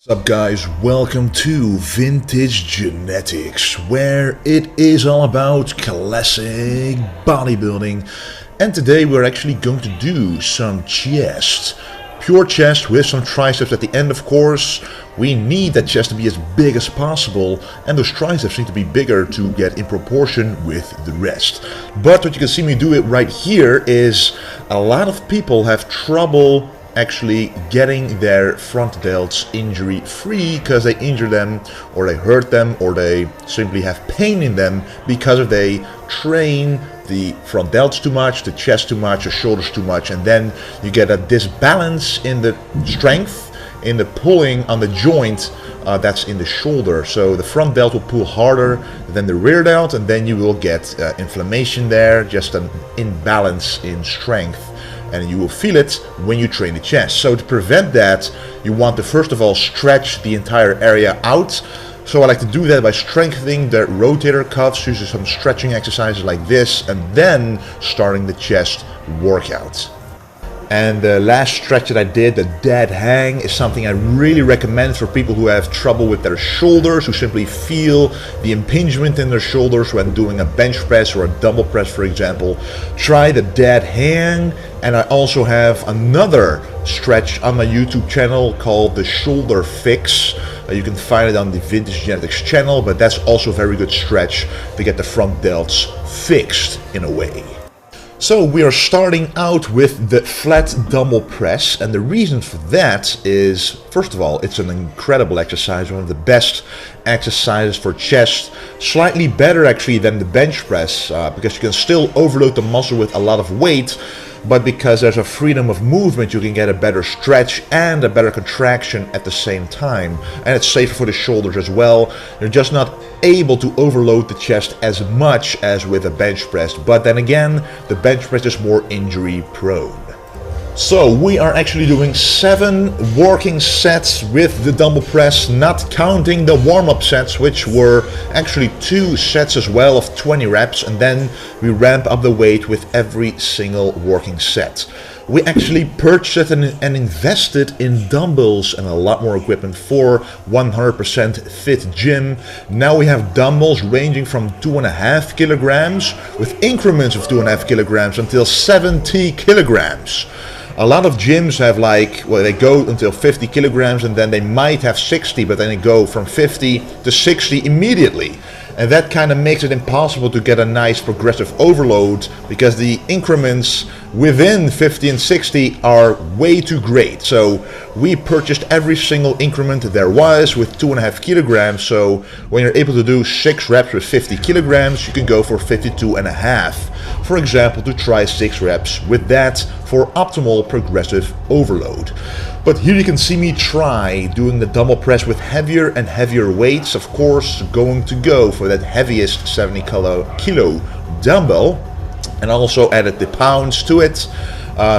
What's up guys, welcome to Vintage Genetics, where it is all about classic bodybuilding. And today we're actually going to do some chest. Pure chest with some triceps at the end, of course. We need that chest to be as big as possible, and those triceps need to be bigger to get in proportion with the rest. But what you can see me do it right here is a lot of people have trouble actually getting their front delts injury free because they injure them or they hurt them or they simply have pain in them because they train the front delts too much, the chest too much, the shoulders too much, and then you get a disbalance in the strength, in the pulling on the joint that's in the shoulder. So the front delt will pull harder than the rear delt, and then you will get inflammation there, just an imbalance in strength. And you will feel it when you train the chest. So to prevent that, you want to first of all stretch the entire area out. So I like to do that by strengthening the rotator cuffs, using some stretching exercises like this, and then starting the chest workout. And the last stretch that I did, the dead hang, is something I really recommend for people who have trouble with their shoulders, who simply feel the impingement in their shoulders when doing a bench press or a dumbbell press, for example. Try the dead hang. And I also have another stretch on my YouTube channel called the shoulder fix. You can find it on the Vintage Genetics channel, but that's also a very good stretch to get the front delts fixed in a way. So we are starting out with the flat dumbbell press, and the reason for that is, first of all, it's an incredible exercise, one of the best exercises for chest, slightly better actually than the bench press, because you can still overload the muscle with a lot of weight, but because there's a freedom of movement, you can get a better stretch and a better contraction at the same time. And it's safer for the shoulders as well. You're just not able to overload the chest as much as with a bench press. But then again, the bench press is more injury prone. So we are actually doing 7 working sets with the dumbbell press, not counting the warm-up sets, which were actually 2 sets as well of 20 reps, and then we ramp up the weight with every single working set. We actually purchased and invested in dumbbells and a lot more equipment for 100% fit gym. Now we have dumbbells ranging from 2.5 kilograms with increments of 2.5 kilograms until 70 kilograms. A lot of gyms have they go until 50 kilograms and then they might have 60, but then they go from 50 to 60 immediately. And that kind of makes it impossible to get a nice progressive overload because the increments within 50 and 60 are way too great. So we purchased every single increment there was with 2.5 kilograms. So when you're able to do 6 reps with 50 kilograms, you can go for 52.5. For example, to try 6 reps with that for optimal progressive overload. But here you can see me try doing the dumbbell press with heavier and heavier weights. Of course, going to go for that heaviest 70 kilo dumbbell, and also added the pounds to it.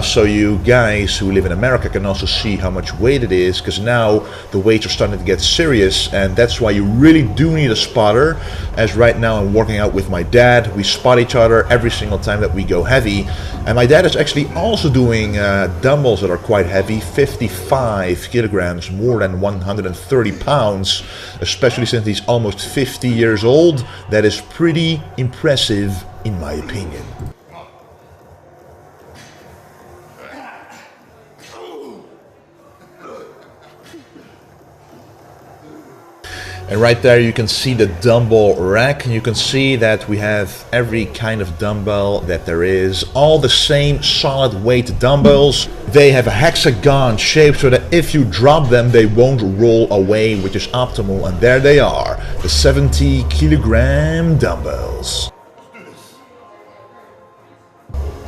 So you guys who live in America can also see how much weight it is, because now the weights are starting to get serious, and that's why you really do need a spotter. As right now I'm working out with my dad, we spot each other every single time that we go heavy, and my dad is actually also doing dumbbells that are quite heavy, 55 kilograms, more than 130 pounds, especially since he's almost 50 years old. That is pretty impressive in my opinion. And right there you can see the dumbbell rack, and you can see that we have every kind of dumbbell that there is, all the same solid weight dumbbells. They have a hexagon shape so that if you drop them they won't roll away, which is optimal, and there they are, the 70 kilogram dumbbells.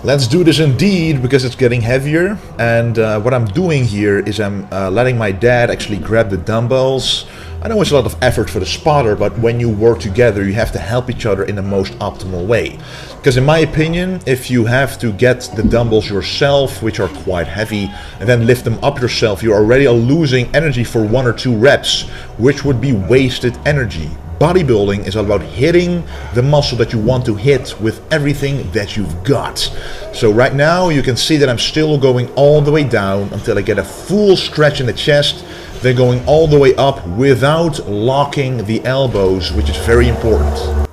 Let's do this indeed, because it's getting heavier, and what I'm doing here is I'm letting my dad actually grab the dumbbells. I know it's a lot of effort for the spotter, but when you work together you have to help each other in the most optimal way. Because in my opinion, if you have to get the dumbbells yourself, which are quite heavy, and then lift them up yourself, you already are losing energy for 1 or 2 reps, which would be wasted energy. Bodybuilding is all about hitting the muscle that you want to hit with everything that you've got. So right now you can see that I'm still going all the way down until I get a full stretch in the chest. then going all the way up without locking the elbows, which is very important.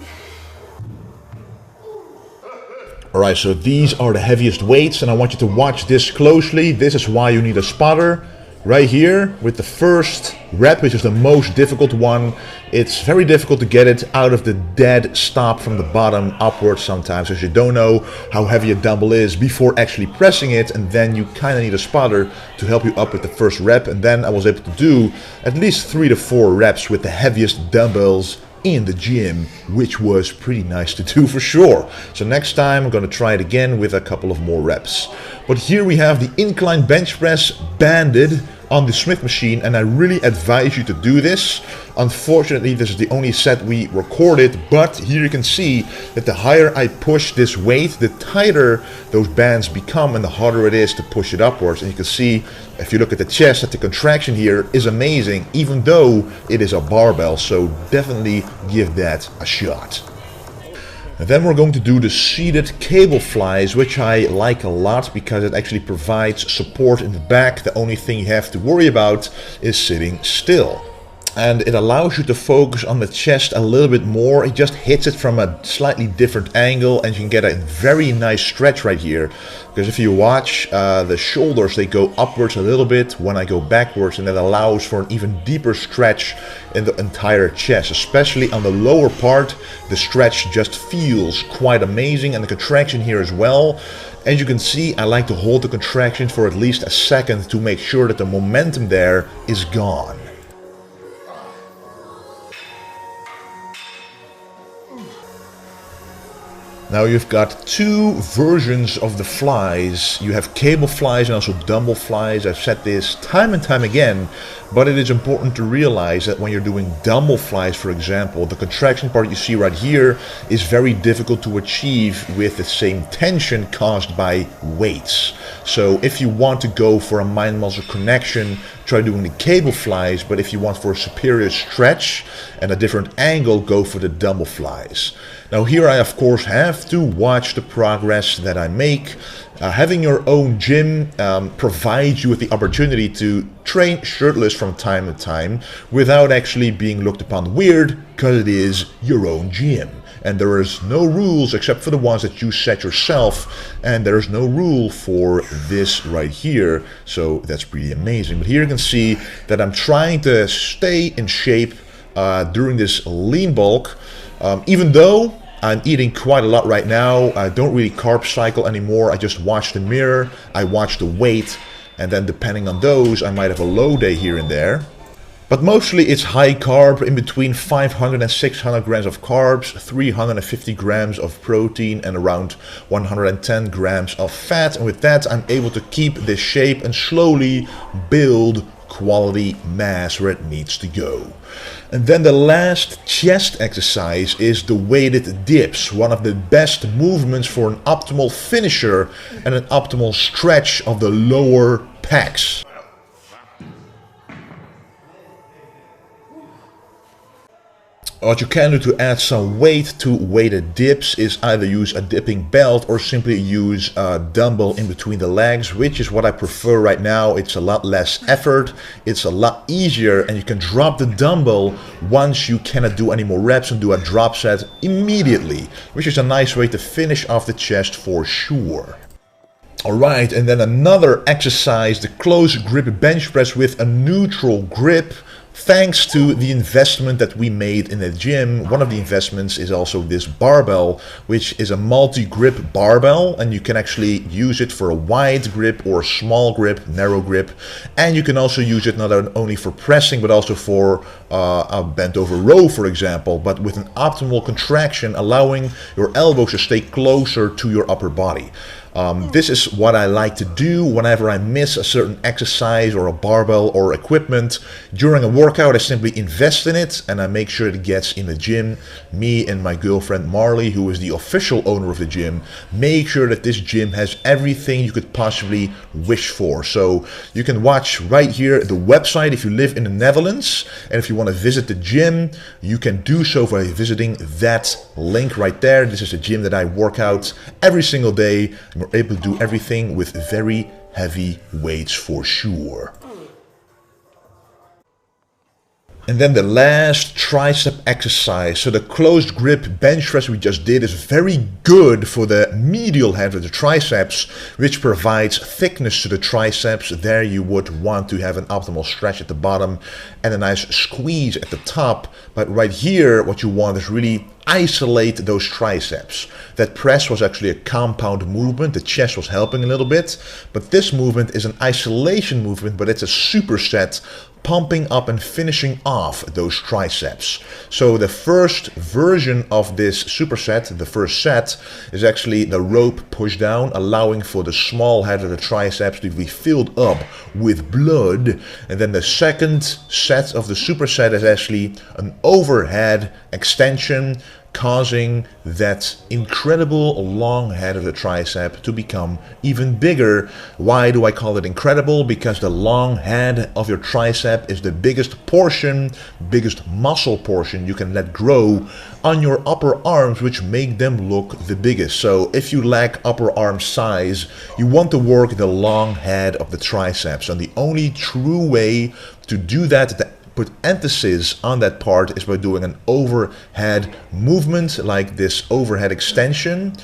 Alright, so these are the heaviest weights, and I want you to watch this closely. This is why you need a spotter. Right here, with the first rep, which is the most difficult one, it's very difficult to get it out of the dead stop from the bottom upwards sometimes, as you don't know how heavy a dumbbell is before actually pressing it, and then you kind of need a spotter to help you up with the first rep. And then I was able to do at least 3 to 4 reps with the heaviest dumbbells in the gym, which was pretty nice to do for sure. So next time I'm going to try it again with a couple of more reps. But here we have the incline bench press banded on the Smith machine, and I really advise you to do this. Unfortunately, this is the only set we recorded, but here you can see that the higher I push this weight, the tighter those bands become and the harder it is to push it upwards. And you can see, if you look at the chest, that the contraction here is amazing, even though it is a barbell, so definitely give that a shot. And then we're going to do the seated cable flies, which I like a lot because it actually provides support in the back. The only thing you have to worry about is sitting still. And it allows you to focus on the chest a little bit more. It just hits it from a slightly different angle, and you can get a very nice stretch right here. Because if you watch the shoulders, they go upwards a little bit when I go backwards, and that allows for an even deeper stretch in the entire chest. Especially on the lower part, the stretch just feels quite amazing, and the contraction here as well. As you can see, I like to hold the contraction for at least a second to make sure that the momentum there is gone. Now you've got 2 versions of the flies. You have cable flies and also dumbbell flies. I've said this time and time again, but it is important to realize that when you're doing dumbbell flies, for example, the contraction part you see right here is very difficult to achieve with the same tension caused by weights. So if you want to go for a mind-muscle connection, try doing the cable flies, but if you want for a superior stretch and a different angle, go for the dumbbell flies. Now here I of course have to watch the progress that I make. Having your own gym provides you with the opportunity to train shirtless from time to time without actually being looked upon weird, because it is your own gym. And there is no rules except for the ones that you set yourself, and there is no rule for this right here, so that's pretty amazing. But here you can see that I'm trying to stay in shape during this lean bulk. Even though I'm eating quite a lot right now, I don't really carb cycle anymore. I just watch the mirror, I watch the weight, and then depending on those, I might have a low day here and there. But mostly it's high carb, in between 500 and 600 grams of carbs, 350 grams of protein, and around 110 grams of fat. And with that, I'm able to keep this shape and slowly build quality mass where it needs to go. And then the last chest exercise is the weighted dips, one of the best movements for an optimal finisher and an optimal stretch of the lower pecs. What you can do to add some weight to weighted dips is either use a dipping belt or simply use a dumbbell in between the legs, which is what I prefer right now. It's a lot less effort, it's a lot easier, and you can drop the dumbbell once you cannot do any more reps and do a drop set immediately, which is a nice way to finish off the chest for sure. Alright, and then another exercise, the close grip bench press with a neutral grip. Thanks to the investment that we made in the gym, one of the investments is also this barbell, which is a multi-grip barbell, and you can actually use it for a wide grip or a small grip, narrow grip, and you can also use it not only for pressing but also for a bent over row, for example, but with an optimal contraction, allowing your elbows to stay closer to your upper body. This is what I like to do whenever I miss a certain exercise or a barbell or equipment. During a workout, I simply invest in it and I make sure it gets in the gym. Me and my girlfriend Marley, who is the official owner of the gym, make sure that this gym has everything you could possibly wish for. So you can watch right here the website if you live in the Netherlands, and if you want to visit the gym, you can do so by visiting that link right there. This is a gym that I work out every single day. We're able to do everything with very heavy weights for sure. And then the last tricep exercise. So the closed grip bench press we just did is very good for the medial head of the triceps, which provides thickness to the triceps. There you would want to have an optimal stretch at the bottom and a nice squeeze at the top. But right here, what you want is really isolate those triceps. That press was actually a compound movement. The chest was helping a little bit, but this movement is an isolation movement, but it's a superset, pumping up and finishing off those triceps. So the first version of this superset, the first set, is actually the rope pushdown, allowing for the small head of the triceps to be filled up with blood. And then the second set of the superset is actually an overhead extension, causing that incredible long head of the tricep to become even bigger. Why do I call it incredible? Because the long head of your tricep is the biggest portion, biggest muscle portion you can let grow on your upper arms, which make them look the biggest. So if you lack upper arm size, you want to work the long head of the triceps. And the only true way to do that, put emphasis on that part, is by doing an overhead movement like this overhead extension,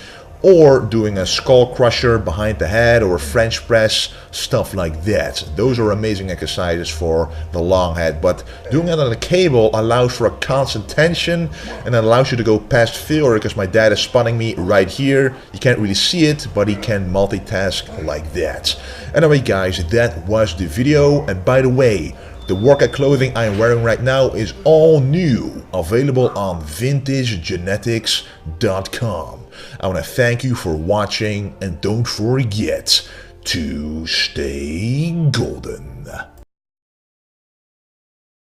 or doing a skull crusher behind the head, or a French press, stuff like that. Those are amazing exercises for the long head, but doing it on a cable allows for a constant tension and allows you to go past failure, because my dad is spotting me right here. You can't really see it, but he can multitask like that. Anyway guys, that was the video. And by the way, the workout clothing I am wearing right now is all new, available on vintagegenetics.com. I want to thank you for watching, and don't forget to stay golden.